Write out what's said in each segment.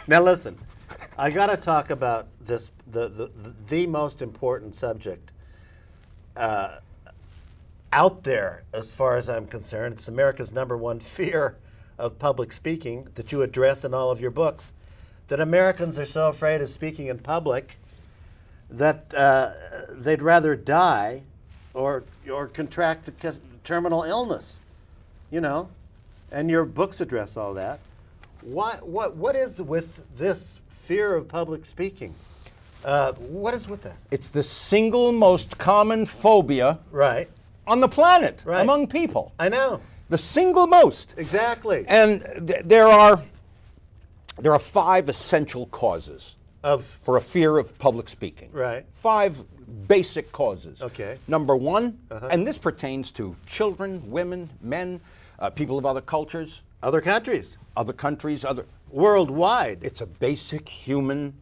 Now listen, I got to talk about this the most important subject out there as far as I'm concerned. It's America's #1 fear of public speaking that you address in all of your books. That Americans are so afraid of speaking in public that they'd rather die or contract a terminal illness, you know, and your books address all that. What is with this fear of public speaking? What is with that? It's the single most common phobia Right. on the planet Right. among people. I know. The single most. Exactly. And there are 5 essential causes for a fear of public speaking. Right. 5 basic causes. Okay. Number 1, and this pertains to children, women, men, people of other cultures, Other countries. Worldwide. It's a basic human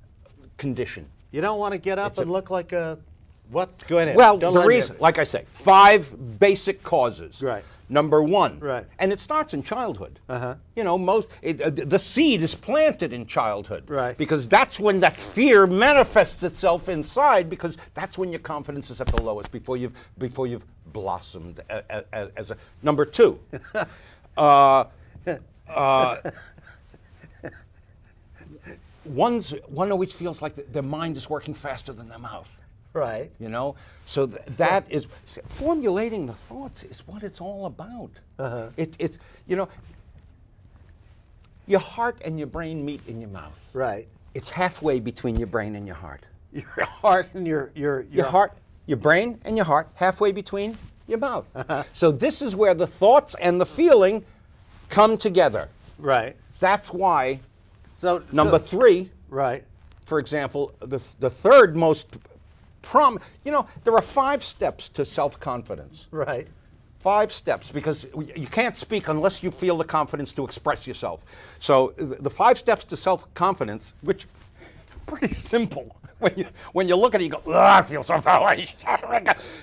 condition. You don't want to get up and look like a, what? Go ahead. Well, Don't the let me- reason, like I say, 5 basic causes. Right. Number 1, Right. and it starts in childhood. Uh-huh. You know, the seed is planted in childhood. Right. Because that's when that fear manifests itself inside. Because that's when your confidence is at the lowest. Before you've blossomed as a number 2. One always feels like their mind is working faster than their mouth. Right. You know, so that is formulating the thoughts is what it's all about. It's you know, your heart and your brain meet in your mouth. Right. It's halfway between your brain and your heart. Your heart and your heart, your brain and your heart, halfway between your mouth. So this is where the thoughts and the feeling come together. Right. That's why. So Number 3. Right. For example, the third most you know, there are 5 steps to self-confidence. Right. 5 steps, because you can't speak unless you feel the confidence to express yourself. So the 5 steps to self-confidence, which are pretty simple. When you look at it, you go, I feel so far away.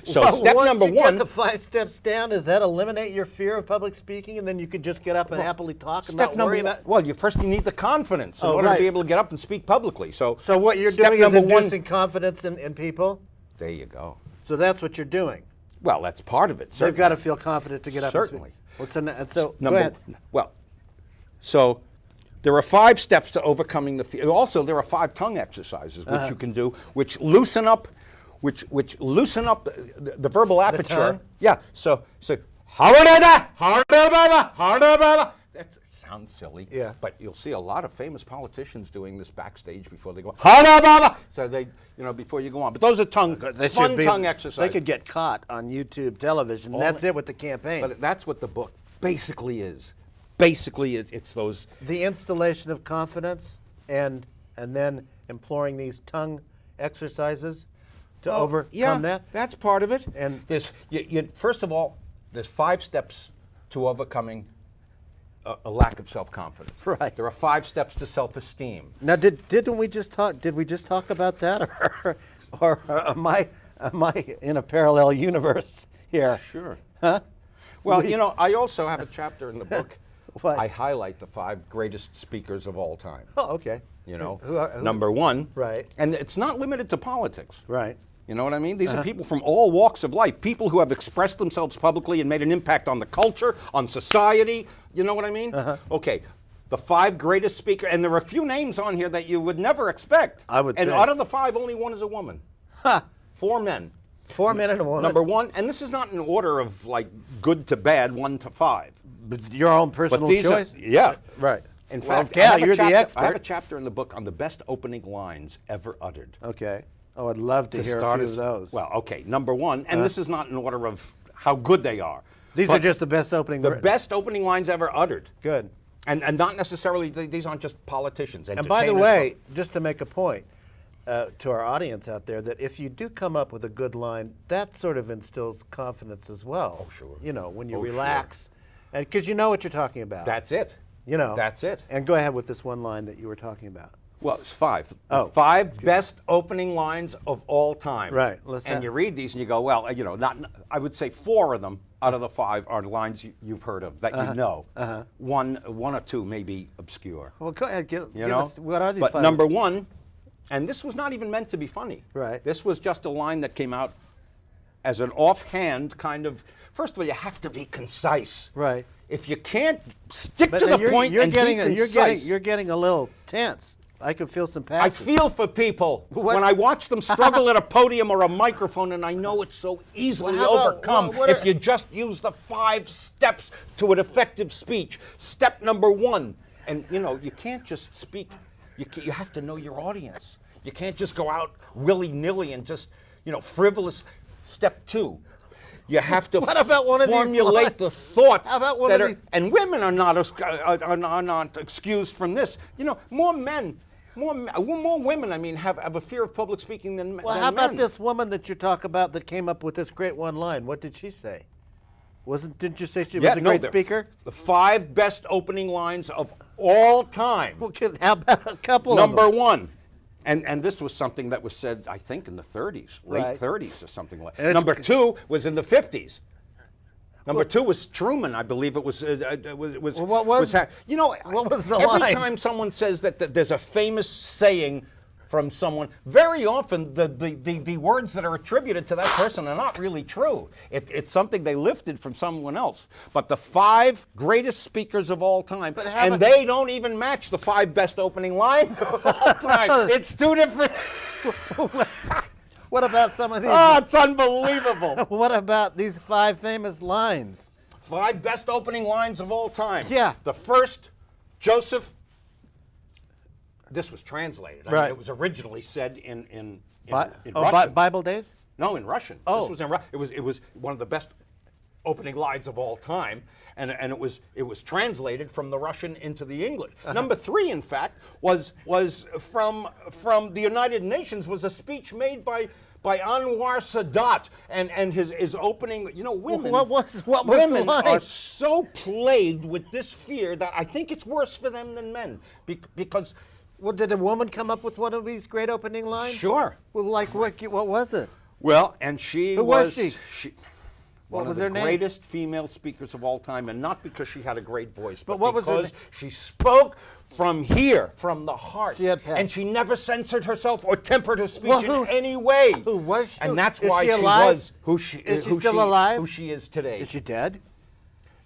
So Well, step once number you 1. get the 5 steps down, does that eliminate your fear of public speaking, and then you can just get up and happily talk and not worry about? Well, first you need the confidence in order to be able to get up and speak publicly. So what you're step doing is number 1 inducing confidence in people. There you go. So that's what you're doing. Well, that's part of it. They've Certainly. got to feel confident to get up Certainly. and speak. And so go ahead. Well, so there are 5 steps to overcoming the fear. Also, there are 5 tongue exercises which you can do, which loosen up, which loosen up the verbal aperture. tongue? Yeah. So that sounds silly. Yeah. But you'll see a lot of famous politicians doing this backstage before they go. So they, before you go on. But those are fun tongue exercises. They could get caught on YouTube television. That's it with the campaign. But that's what the book basically is. Basically, it's those. The installation of confidence and then employing these tongue exercises to overcome that. That's part of it. And there's first of all, there's 5 steps to overcoming a lack of self-confidence. Right. There are 5 steps to self-esteem. Now, didn't we just talk? Did we just talk about that, or am I in a parallel universe here? Sure. Huh? Well, I also have a chapter in the book. What? I highlight the 5 greatest speakers of all time. Oh, okay. Who Number 1. Right. And it's not limited to politics. Right. You know what I mean? These are people from all walks of life, people who have expressed themselves publicly and made an impact on the culture, on society. You know what I mean? Okay, the 5 greatest speakers, and there are a few names on here that you would never expect. I would And think. out of the 5, only 1 is a woman. 4 men. 4 men and a woman. Number 1, and this is not in order of like good to bad, 1 to 5. But your own personal choice? Yeah. Right. In Well, fact, yeah, I have a you're the chapter- expert. I have a chapter in the book on the best opening lines ever uttered. Okay. Oh, I'd love to hear a few of those. Well, okay, number 1, and this is not in order of how good they are. These are just the best opening. The best opening lines ever uttered. Good. And not necessarily, these aren't just politicians. And by the way, just to make a point to our audience out there, that if you do come up with a good line, that sort of instills confidence as well. Oh, sure. When you Oh, relax, and because you know what you're talking about. That's it. That's it. And go ahead with this one line that you were talking about. Well, it's 5. Oh. The 5 best opening lines of all time. Right. And you read these and you go, well, not. I would say 4 of them out of the 5 are lines you've heard of that you know. One or 2 may be obscure. Well, go ahead. Give You know? us, what are these But 5? number 1, and this was not even meant to be funny. Right. This was just a line that came out as an offhand kind of. First of all, you have to be concise. Right. If you can't stick But to the point you're and getting, be concise, you're getting a little tense. I can feel some passion. I feel for people What? when I watch them struggle at a podium or a microphone, and I know it's so easily Well, how about- overcome what if are- you just use the 5 steps to an effective speech. Step number 1, and you can't just speak. You have to know your audience. You can't just go out willy-nilly and just frivolous. Step 2. You have to What about one of these formulate lines? the thoughts How about one that of are, these- and women are not excused from this. More women, I mean, have a fear of public speaking than men. Well, how about this woman that you talk about that came up with this great one line? What did she say? Didn't you say she was a great speaker? The 5 best opening lines of all time. Well, how about a couple Number of them? 1. And this was something that was said, I think, in the 30s, late Right. 30s or something like And that. it's- Number 2 was in the 50s. Number 2 was Truman, I believe it was. Well, what was the every line? time someone says that there's a famous saying from someone, very often the words that are attributed to that person are not really true. It's something they lifted from someone else. But the 5 greatest speakers of all time, and they don't even match the 5 best opening lines of all time. It's 2 different. What about some of these? Oh, it's unbelievable. What about these 5 famous lines? 5 best opening lines of all time. Yeah. The first, Joseph. This was translated. I Right. mean, it was originally said in Russian. Bible days? No, in Russian. Oh. This was in It was one of the best opening lines of all time, and it was translated from the Russian into the English. Number 3, in fact, was from the United Nations. Was a speech made by Anwar Sadat, and his opening. Women. What was the women line? are so plagued with this fear that I think it's worse for them than men, because. Well, did a woman come up with one of these great opening lines? Sure. Well, like what was it? Well, and she Who was she? One was of the her name? greatest female speakers of all time, and not because she had a great voice, but what was her because name? she spoke from here, from the heart. She had passion. And she never censored herself or tempered her speech Well, in any way. Who was she? And that's Is why she she alive? was who she Is she who still alive? Who she is today. Is she dead?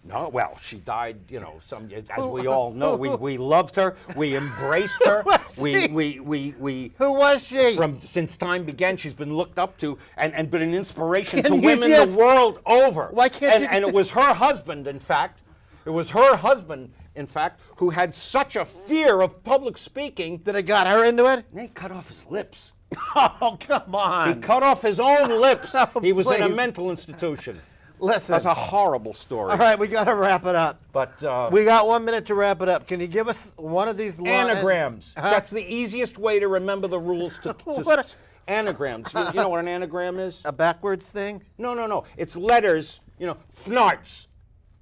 No, well, she died, as we all know. We loved her. We embraced her. Who was we Who was she? since time began, she's been looked up to and been an inspiration to Can you women just- the world over. Why can't you and it was her husband, in fact. It was her husband, in fact, who had such a fear of public speaking Did it got her into it? they cut off his lips. Oh, come on. He cut off his own lips. Oh, He was in a please. mental institution. Listen. That's a horrible story. All right, we got to wrap it up. But We got 1 minute to wrap it up. Can you give us one of these anagrams. Huh? That's the easiest way to remember the rules to What anagrams. You know what an anagram is? A backwards thing? No. It's letters, fnarts.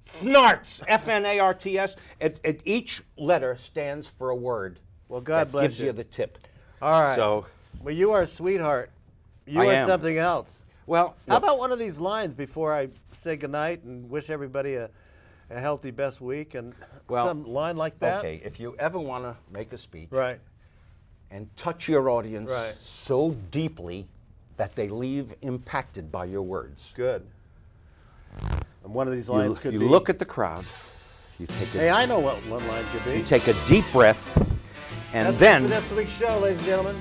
Fnarts. F-N-A-R-T-S. Each letter stands for a word. Well, God that bless gives you the tip. All right. So, Well, you are a sweetheart. You I are am. something else. well, How look, about one of these lines before I say goodnight and wish everybody a healthy best week and some line like that? okay, if you ever want to make a speech Right. and touch your audience Right. so deeply that they leave impacted by your words, Good. And one of these lines could you be. look at the crowd, you take Hey, I know what one line could be. You take a deep breath, and That's then it for this week's show, ladies and gentlemen.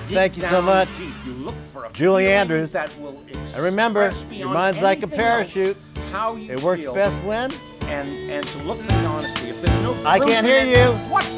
dig Thank you so down much. deep. You look for a Julie feeling Andrews. that will And remember, express your beyond mind's like a anything else parachute. How you It works feel, best when and to look at the honesty. If there's no I truth can't in hear it, you. What's the